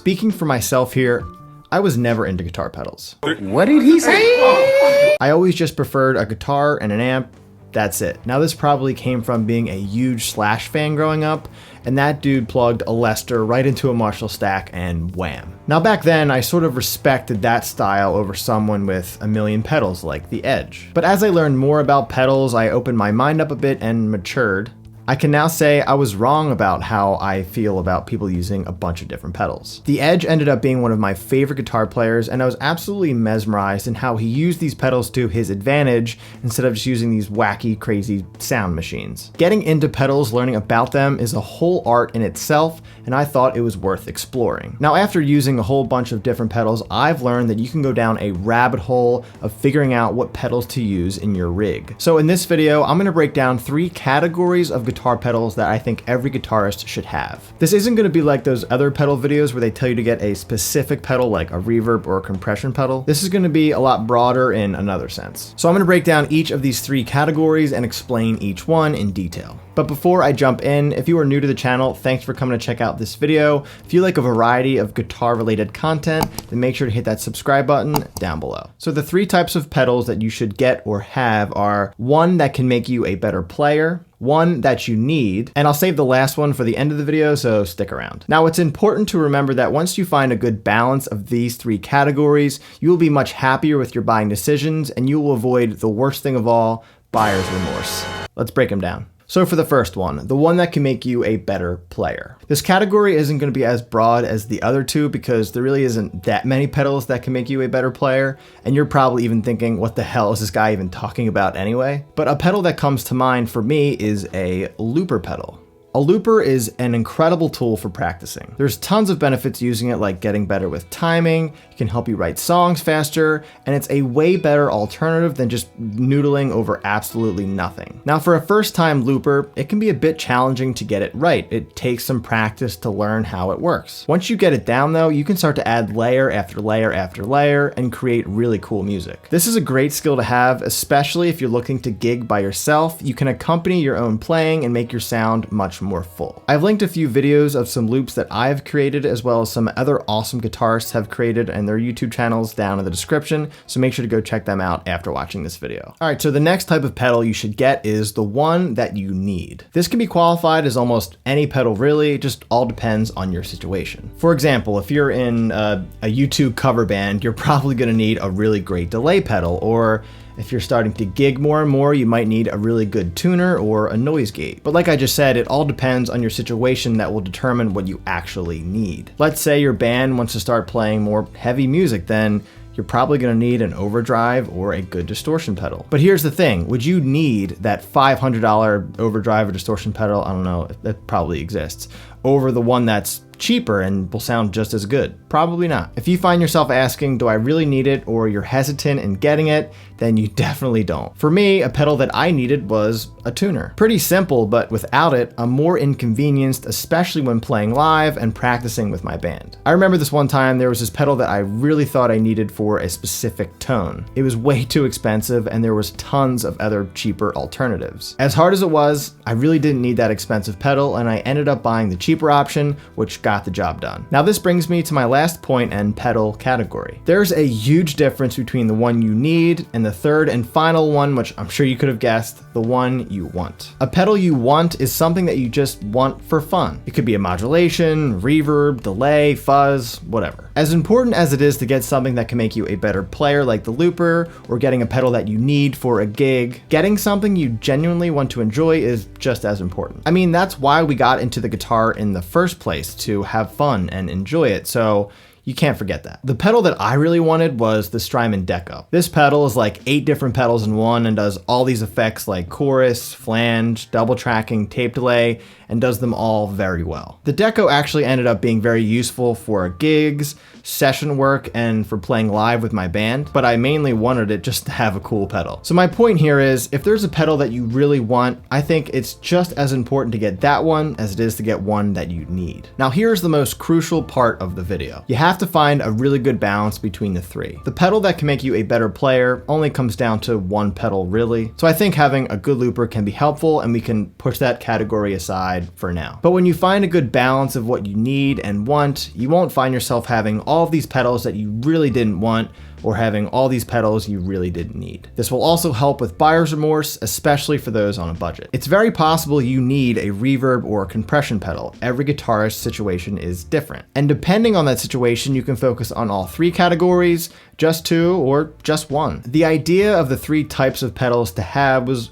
Speaking for myself here, I was never into guitar pedals. What did he say? I always just preferred a guitar and an amp. That's it. Now this probably came from being a huge Slash fan growing up, and that dude plugged a Lester right into a Marshall stack and wham. Now back then, I sort of respected that style over someone with a million pedals like the Edge. But as I learned more about pedals, I opened my mind up a bit and matured. I can now say I was wrong about how I feel about people using a bunch of different pedals. The Edge ended up being one of my favorite guitar players, and I was absolutely mesmerized in how he used these pedals to his advantage instead of just using these wacky, crazy sound machines. Getting into pedals, learning about them is a whole art in itself, and I thought it was worth exploring. Now, after using a whole bunch of different pedals, I've learned that you can go down a rabbit hole of figuring out what pedals to use in your rig. So in this video, I'm gonna break down 3 categories of guitar pedals that I think every guitarist should have. This isn't going to be like those other pedal videos where they tell you to get a specific pedal like a reverb or a compression pedal. This is going to be a lot broader in another sense. So I'm going to break down each of these 3 categories and explain each one in detail. But before I jump in, if you are new to the channel, thanks for coming to check out this video. If you like a variety of guitar related content, then make sure to hit that subscribe button down below. So the 3 types of pedals that you should get or have are one that can make you a better player, one that you need, and I'll save the last one for the end of the video, so stick around. Now, it's important to remember that once you find a good balance of these 3 categories, you will be much happier with your buying decisions, and you will avoid the worst thing of all, buyer's remorse. Let's break them down. So for the first one, the one that can make you a better player. This category isn't going to be as broad as the other 2 because there really isn't that many pedals that can make you a better player, and you're probably even thinking, what the hell is this guy even talking about anyway? But a pedal that comes to mind for me is a looper pedal. A looper is an incredible tool for practicing. There's tons of benefits using it, like getting better with timing, it can help you write songs faster, and it's a way better alternative than just noodling over absolutely nothing. Now for a first-time looper, it can be a bit challenging to get it right. It takes some practice to learn how it works. Once you get it down though, you can start to add layer after layer after layer and create really cool music. This is a great skill to have, especially if you're looking to gig by yourself. You can accompany your own playing and make your sound much more full. I've linked a few videos of some loops that I've created, as well as some other awesome guitarists have created and their YouTube channels down in the description, so make sure to go check them out after watching this video. All right, so the next type of pedal you should get is the one that you need. This can be qualified as almost any pedal really, it just all depends on your situation. For example, if you're in a U2 cover band, you're probably gonna need a really great delay pedal, or if you're starting to gig more and more, you might need a really good tuner or a noise gate. But like I just said, it all depends on your situation that will determine what you actually need. Let's say your band wants to start playing more heavy music, then you're probably gonna need an overdrive or a good distortion pedal. But here's the thing, would you need that $500 overdrive or distortion pedal, I don't know, that probably exists, over the one that's cheaper and will sound just as good? Probably not. If you find yourself asking, do I really need it, or you're hesitant in getting it, then you definitely don't. For me, a pedal that I needed was a tuner. Pretty simple, but without it, I'm more inconvenienced, especially when playing live and practicing with my band. I remember this one time, there was this pedal that I really thought I needed for a specific tone. It was way too expensive, and there was tons of other cheaper alternatives. As hard as it was, I really didn't need that expensive pedal, and I ended up buying the cheaper option, which got the job done. Now this brings me to my last point and pedal category. There's a huge difference between the one you need and the third and final one, which I'm sure you could have guessed, the one you want. A pedal you want is something that you just want for fun. It could be a modulation, reverb, delay, fuzz, whatever. As important as it is to get something that can make you a better player like the looper, or getting a pedal that you need for a gig, getting something you genuinely want to enjoy is just as important. I mean, that's why we got into the guitar in the first place, to have fun and enjoy it, so you can't forget that. The pedal that I really wanted was the Strymon Deco. This pedal is like 8 different pedals in one and does all these effects like chorus, flange, double tracking, tape delay, and does them all very well. The Deco actually ended up being very useful for gigs, session work and for playing live with my band, but I mainly wanted it just to have a cool pedal. So my point here is, if there's a pedal that you really want, I think it's just as important to get that one as it is to get one that you need. Now here's the most crucial part of the video. You have to find a really good balance between the three. The pedal that can make you a better player only comes down to one pedal really. So I think having a good looper can be helpful, and we can push that category aside for now. But when you find a good balance of what you need and want, you won't find yourself having all of these pedals that you really didn't want, or having all these pedals you really didn't need. This will also help with buyer's remorse, especially for those on a budget. It's very possible you need a reverb or a compression pedal. Every guitarist situation is different. And depending on that situation, you can focus on all three categories, just two, or just one. The idea of the three types of pedals to have was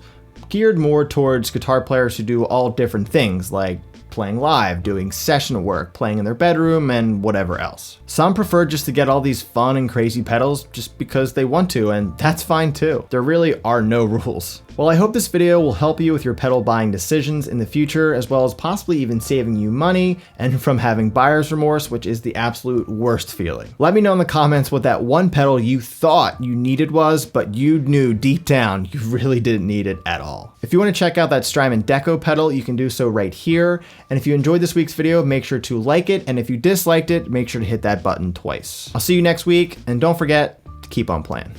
geared more towards guitar players who do all different things, like playing live, doing session work, playing in their bedroom, and whatever else. Some prefer just to get all these fun and crazy pedals just because they want to, and that's fine too. There really are no rules. Well, I hope this video will help you with your pedal buying decisions in the future, as well as possibly even saving you money and from having buyer's remorse, which is the absolute worst feeling. Let me know in the comments what that one pedal you thought you needed was, but you knew deep down you really didn't need it at all. If you want to check out that Strymon Deco pedal, you can do so right here. And if you enjoyed this week's video, make sure to like it. And if you disliked it, make sure to hit that button twice. I'll see you next week, and don't forget to keep on playing.